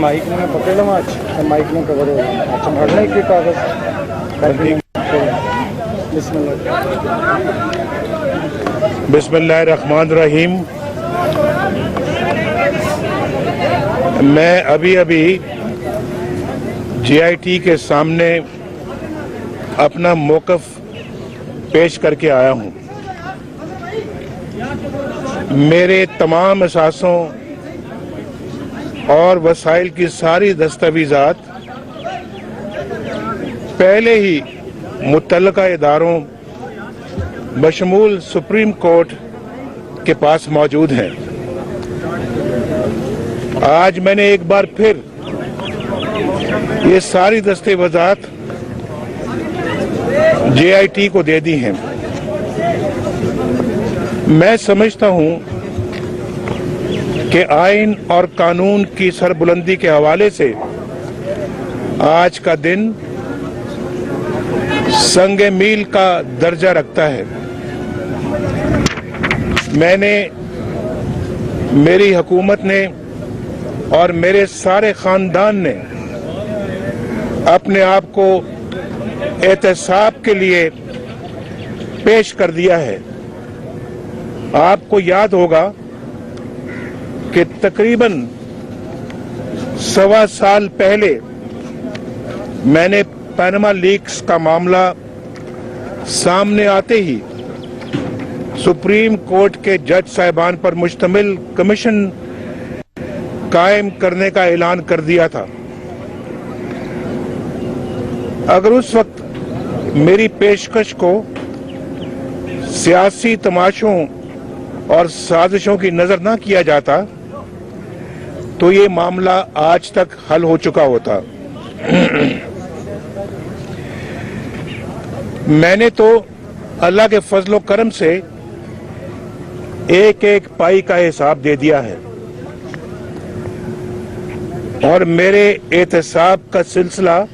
Mic में पकड़ लो आज, माइक में कवर हो गया। अच्छा भरना एक कागज। बिस्मिल्लाहिर्रहमानिर्रहीम। मैं अभी GIT के सामने अपना मौक़िफ़ पेश करके आया हूँ। मेरे तमाम असासों और वसाइल की सारी दस्तावेज़ात पहले ही मुतल्लिका इदारों बशमूल सुप्रीम कोर्ट के पास मौजूद हैं। आज मैंने एक बार फिर ये सारी दस्तावेज़ात GIT को दे दी हैं। मैं समझता हूं कि आइन और कानून की सरबुलंदी के हवाले से आज का दिन संग मील का दर्जा रखता है। मेरी हुकूमत ने और मेरे सारे खानदान ने अपने आप को एहतसाब के लिए पेश कर दिया है। आपको याद होगा कि तकरीबन 1.25 साल पहले मैंने पनामा लीक्स का मामला सामने आते ही सुप्रीम कोर्ट के जज साहिबान पर मुश्तमिल कमीशन कायम करने का ऐलान कर दिया था। अगर उस वक्त मेरी पेशकश को सियासी तमाशों और साजिशों की नजर ना किया जाता तो ये मामला आज तक हल हो चुका होता। मैंने तो अल्लाह के फजलो करम से एक एक पाई का हिसाब दे दिया है और मेरे एहतसाब का सिलसिला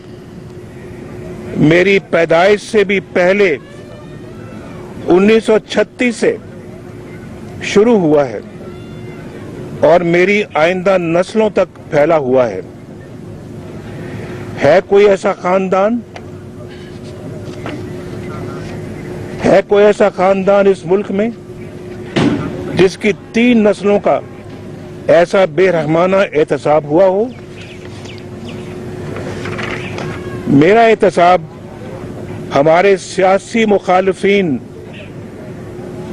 मेरी पैदाइश से भी पहले 1936 से शुरू हुआ है और मेरी आइंदा नस्लों तक फैला हुआ है। कोई ऐसा खानदान इस मुल्क में जिसकी 3 नस्लों का ऐसा बेरहमाना एहतसाब हुआ हो? मेरा एहतसाब हमारे सियासी मुखालिफिन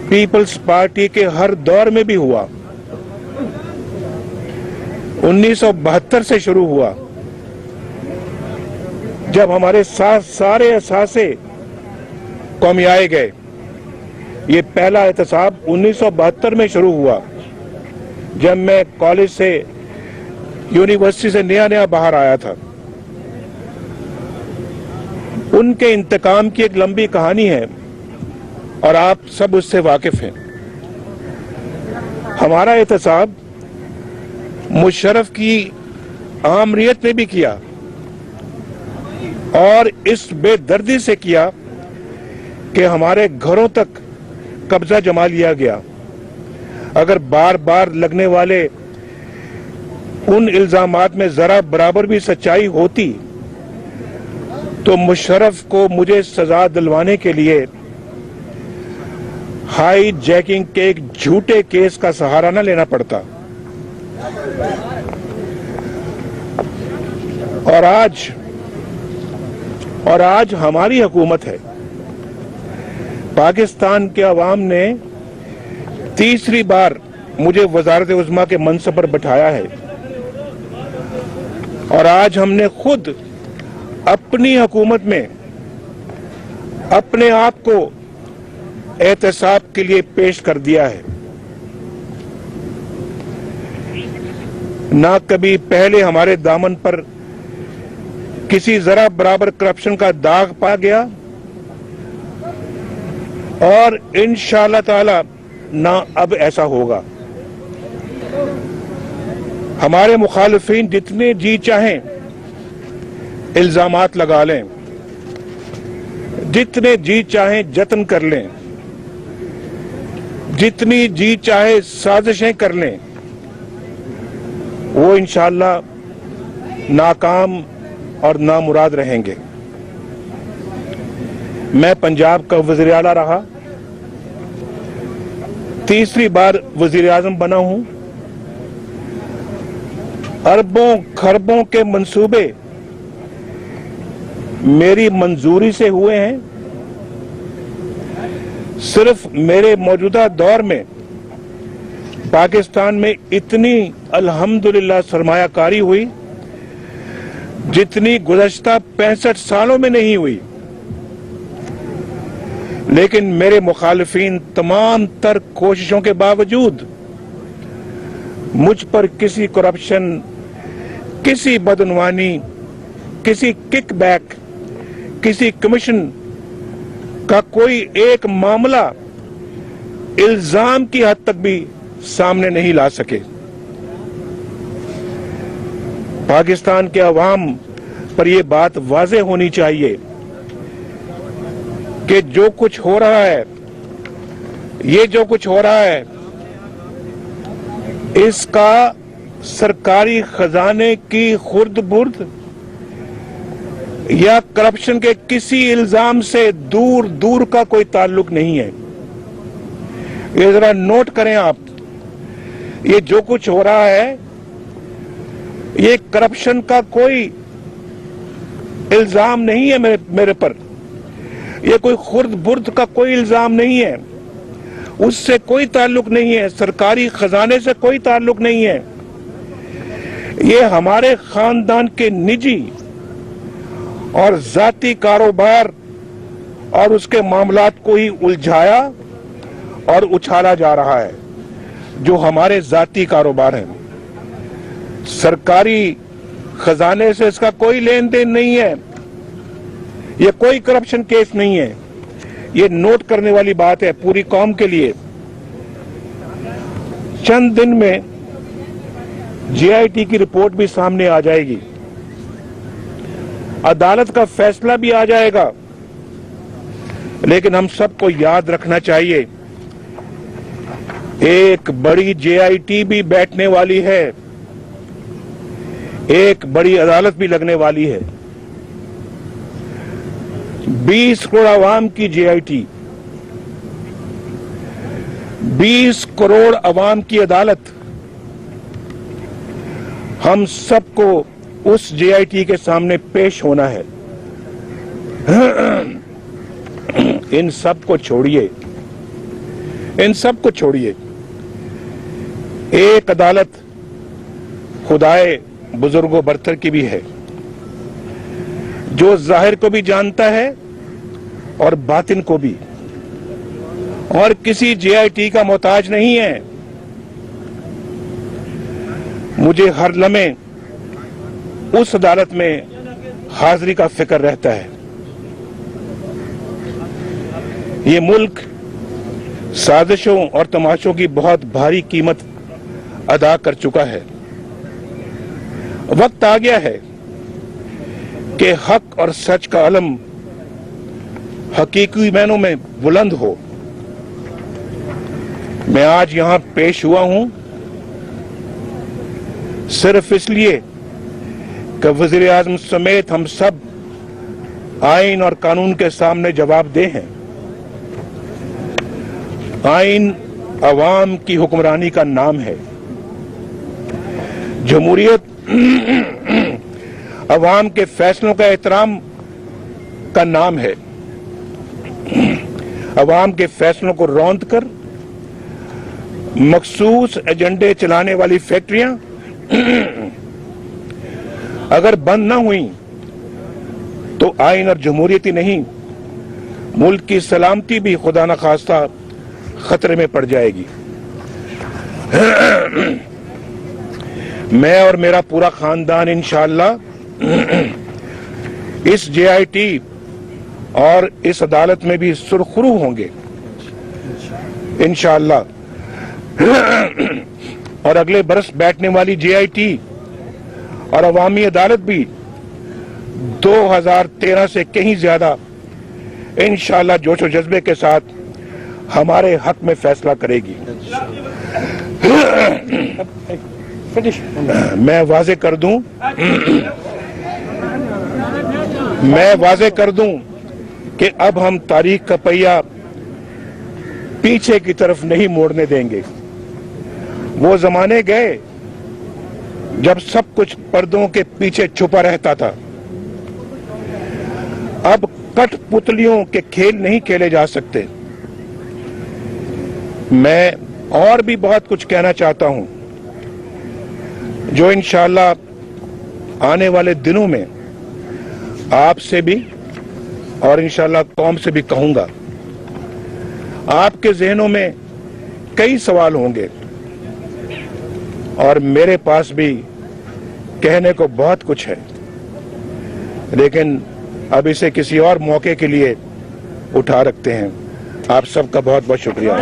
पीपल्स पार्टी के हर दौर में भी हुआ। 1972 से शुरू हुआ जब हमारे सारे असासे कौमियाए गए। ये पहला एहतसाब 1972 में शुरू हुआ जब मैं कॉलेज से यूनिवर्सिटी से नया बाहर आया था। उनके इंतकाम की एक लंबी कहानी है और आप सब उससे वाकिफ हैं। हमारा एहतसाब मुशर्रफ की आमरीत ने भी किया और इस बेदर्दी से किया कि हमारे घरों तक कब्जा जमा लिया गया। अगर बार बार लगने वाले उन इल्जामात में जरा बराबर भी सच्चाई होती तो मुशर्रफ को मुझे सजा दिलवाने के लिए हाई जैकिंग के एक झूठे केस का सहारा न लेना पड़ता। और आज हमारी हुकूमत है। पाकिस्तान के अवाम ने तीसरी बार मुझे वज़ारत उज़्मा के मनसब पर बिठाया है और आज हमने खुद अपनी हुकूमत में अपने आप को एहतसाब के लिए पेश कर दिया है। ना कभी पहले हमारे दामन पर किसी जरा बराबर करप्शन का दाग पा गया और इंशाअल्लाह ताला ना अब ऐसा होगा। हमारे मुखालिफिन जितने जी चाहें इल्जामात लगा लें, जितने जी चाहें जतन कर लें, जितनी जी चाहे साजिशें कर लें, वो इंशाअल्लाह नाकाम और नामुराद रहेंगे। मैं पंजाब का वज़ीर आला रहा, तीसरी बार वज़ीर आज़म बना हूं। अरबों खरबों के मंसूबे मेरी मंजूरी से हुए हैं। सिर्फ मेरे मौजूदा दौर में पाकिस्तान में इतनी अल्हम्दुलिल्लाह सरमायाकारी हुई जितनी गुज़श्ता 65 सालों में नहीं हुई। लेकिन मेरे मुखालिफिन तमाम तर कोशिशों के बावजूद मुझ पर किसी करप्शन, किसी बदनवानी, किसी किकबैक, किसी कमीशन का कोई एक मामला इल्जाम की हद तक भी सामने नहीं ला सके। पाकिस्तान के अवाम पर यह बात वाज़ेह होनी चाहिए कि जो कुछ हो रहा है, ये जो कुछ हो रहा है, इसका सरकारी खजाने की खुर्द बुर्द या करप्शन के किसी इल्जाम से दूर दूर का कोई ताल्लुक नहीं है। ये जरा नोट करें आप, ये जो कुछ हो रहा है, ये करप्शन का कोई इल्जाम नहीं है मेरे पर। ये कोई खुर्द बुर्द का कोई इल्जाम नहीं है, उससे कोई ताल्लुक नहीं है, सरकारी खजाने से कोई ताल्लुक नहीं है। ये हमारे खानदान के निजी और जाती कारोबार और उसके मामलात को ही उलझाया और उछाला जा रहा है, जो हमारे जाती कारोबार हैं। सरकारी खजाने से इसका कोई लेन देन नहीं है, ये कोई करप्शन केस नहीं है। ये नोट करने वाली बात है पूरी कौम के लिए। चंद दिन में जीआईटी की रिपोर्ट भी सामने आ जाएगी, अदालत का फैसला भी आ जाएगा। लेकिन हम सबको याद रखना चाहिए, एक बड़ी जेआईटी भी बैठने वाली है, एक बड़ी अदालत भी लगने वाली है। 20 करोड़ अवाम की जेआईटी, 20 करोड़ अवाम की अदालत, हम सबको उस जेआईटी के सामने पेश होना है। इन सब को छोड़िए, इन सब को छोड़िए। एक अदालत खुदाए बुजुर्गों बरतर की भी है, जो जाहिर को भी जानता है और बातिन को भी, और किसी जेआईटी का मोहताज नहीं है। मुझे हर लम्हे उस अदालत में हाजिरी का फिक्र रहता है। ये मुल्क साजिशों और तमाशों की बहुत भारी कीमत अदा कर चुका है। वक्त आ गया है कि हक और सच का अलम हकीकी मायनों में बुलंद हो। मैं आज यहां पेश हुआ हूं सिर्फ इसलिए कि वज़ीर आज़म समेत हम सब आइन और कानून के सामने जवाबदेह हैं। आइन अवाम की हुक्मरानी का नाम है, जमहूरियत अवाम के फैसलों का एहतराम का नाम है। अवाम के फैसलों को रौंद कर मखसूस एजेंडे चलाने वाली फैक्ट्रियां अगर बंद ना हुई तो आइन और जमहूरियत ही नहीं, मुल्क की सलामती भी खुदा न खास्ता खतरे में पड़ जाएगी। मैं और मेरा पूरा खानदान इंशाअल्लाह इस जेआईटी और इस अदालत में भी सुरखरू होंगे इंशाअल्लाह। और अगले बरस बैठने वाली जेआईटी और अवामी अदालत भी 2013 से कहीं ज्यादा इंशाअल्लाह जोश और जज्बे के साथ हमारे हक में फैसला करेगी। Finish. मैं वाजे कर दूं कि अब हम तारीख का पहिया पीछे की तरफ नहीं मोड़ने देंगे। वो जमाने गए जब सब कुछ पर्दों के पीछे छुपा रहता था। अब कठपुतलियों के खेल नहीं खेले जा सकते। मैं और भी बहुत कुछ कहना चाहता हूं जो इंशाअल्लाह आने वाले दिनों में आपसे भी और इंशाअल्लाह कौम से भी कहूंगा। आपके जहनों में कई सवाल होंगे और मेरे पास भी कहने को बहुत कुछ है, लेकिन अब इसे किसी और मौके के लिए उठा रखते हैं। आप सबका बहुत बहुत शुक्रिया।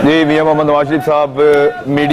जी मियां मोहम्मद नवाज शरीफ साहब मीडिया